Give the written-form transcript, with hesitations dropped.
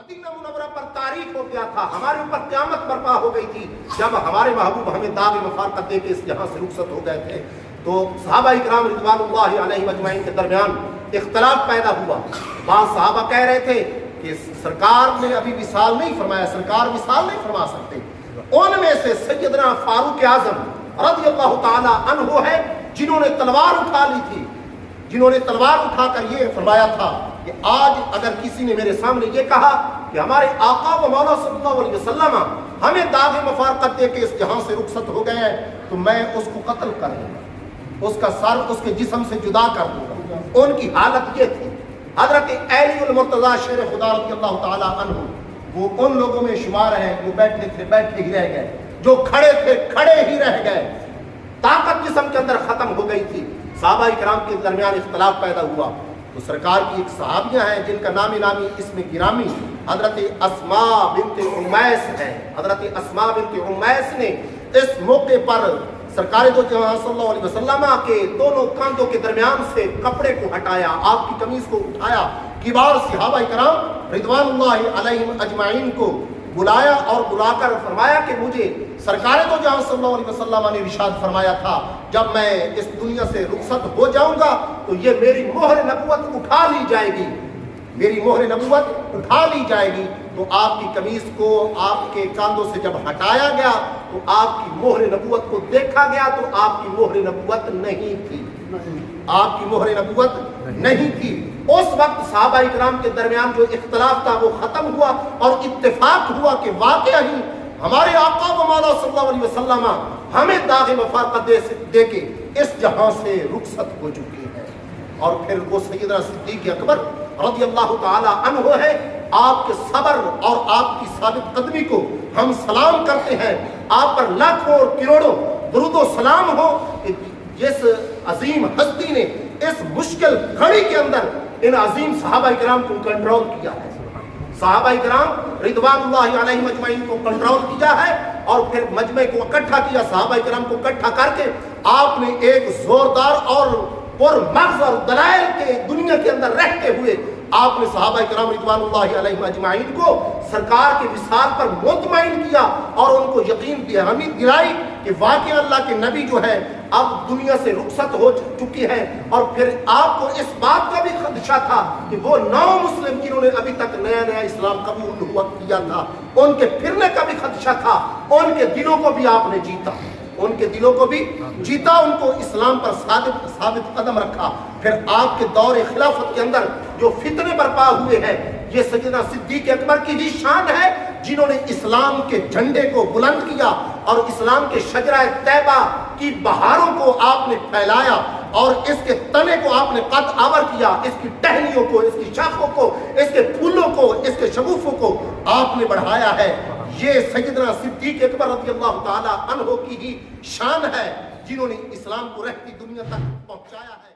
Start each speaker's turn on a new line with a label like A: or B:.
A: Medina Munawwara पर तारीख हो गया था, हमारे ऊपर क़यामत बर्पा हो गई थी जब हमारे महबूब हमें दाग मफारकत दे के इस जहां से रुखसत हो गए थे। तो सहाबा इकराम रिज़वानुल्लाहि अलैहिम अजमईन के दरमियान इख्तलाफ पैदा हुआ। बाद सहाबा कह रहे थे कि सरकार ने अभी विसाल नहीं फरमाया, सरकार विसाल नहीं फरमा सकते। उनमें से सैयदना फारूक आज़म रज़ियल्लाहु ताला अन्हु है जिन्होंने तलवार उठा ली थी, जिन्होंने तलवार उठाकर ये फरमाया था कि आज अगर किसी ने मेरे सामने ये कहा कि हमारे आका व मौला सल्लल्लाहु अलैहि वसल्लम हमें दाग मफारकत दे के इस जहां से रुखसत हो गए हैं तो मैं उसको कत्ल कर दूंगा, उसका सर उसके जिस्म से जुदा कर दूंगा। उनकी हालत ये थी। हजरत अली मुर्तज़ा शेर खुदा रज़ियल्लाहु ताला अन्हु वो उन लोगों में शुमार हैं जो बैठे थे बैठे ही रह गए, जो खड़े थे खड़े ही रह गए, ताकत जिस्म के अंदर खत्म हो गई थी। सहाबा इकराम के दरमियान इख्तलाफ पैदा हुआ तो सरकार की एक सहाबियां हैं जिनका नामी नामी इसमें गिरामी हजरत अस्मा बिन्त उमैस है। हजरत अस्मा बिन्त उमैस ने इस मौके पर सरकार दो जहां सल्लल्लाहु अलैहि वसल्लम के दोनों कांधों के दरमियान से कपड़े को हटाया, आपकी कमीज को उठाया, किबार सहाबा इकराम रिज़वानुल्लाहि अलैहिम अजमाइन को बुलाया और बुलाकर फरमाया कि मुझे सरकार तो जहां सल्लल्लाहु अलैहि वसल्लम ने इरशाद फरमाया था जब मैं इस दुनिया से रुखसत हो जाऊंगा तो ये मेरी मोहर नबुवत उठा ली जाएगी, मेरी मोहर नबुवत उठा ली जाएगी। तो आपकी कमीज को आपके कांधों से जब हटाया गया तो आपकी मोहर नबुवत को देखा गया तो आपकी मोहर नबुवत नहीं थी, आपकी मोहर नबुवत नहीं थी। उस वक्त सहाबा इकराम के दरमियान जो इख्तलाफ था वो खत्म हुआ और इत्तेफाक हुआ कि वाकई ही हमारे आका व मौला सल्लल्लाहु अलैहि वसल्लम हमें दाग मफारकत दे के इस जहां से रुखसत हो चुकी है। और फिर वो सैयदना सिद्दीक़ अकबर रज़ियल्लाहु ताला अन्हु है, आपके सब्र और आपकी साबित कदमी को हम सलाम करते हैं। आप पर लाखों और करोड़ों दुरूद व सलाम हो कि जिस अजीम हस्ती ने इस मुश्किल घड़ी के अंदर इन अजीम सहाबा इकराम को कंट्रोल किया है, सहाबा इकराम रिज़वानुल्लाहि अलैहिम अजमईन को कंट्रोल किया है और फिर मजमे को इकट्ठा किया। सहाबा इकराम को इकट्ठा करके आपने एक जोरदार और पुरमग़ज़ और दलाइल के दुनिया के अंदर रहते हुए आपने सहाबा इकराम रिज़वानुल्लाहि अलैहिम अजमईन को सरकार के विसाल पर मुतमईन किया और उनको यकीन दहानी दिलाई कि वाकई अल्लाह के नबी जो है अब दुनिया से रुखसत हो चुकी है। और फिर आपको इस बात का भी खदशा था कि वो नौ मुस्लिम जिन्होंने अभी तक नया नया इस्लाम कबूल हुआ किया था उनके फिरने का भी खदशा था, उनके दिलों को भी आपने जीता, उनके दिलों को भी जीता, उनको इस्लाम पर साबित कदम रखा। फिर आपके दौर खिलाफत के अंदर जो फितने बर्पा हुए हैं ये सैयदना सिद्दीक़ अकबर की ही शान है जिन्होंने इस्लाम के झंडे को बुलंद किया और इस्लाम के शजरा तैबा की बहारों को आपने फैलाया और इसके तने को आपने कद आवर किया, इसकी टहनियों को, इसकी शाखों को, इसके फूलों को, इसके शगुफों को आपने बढ़ाया है। ये सैयदना सिद्दीक़ अकबर रज़ियल्लाहु ताला अन्हु की ही शान है जिन्होंने इस्लाम को रहती दुनिया तक पहुंचाया है।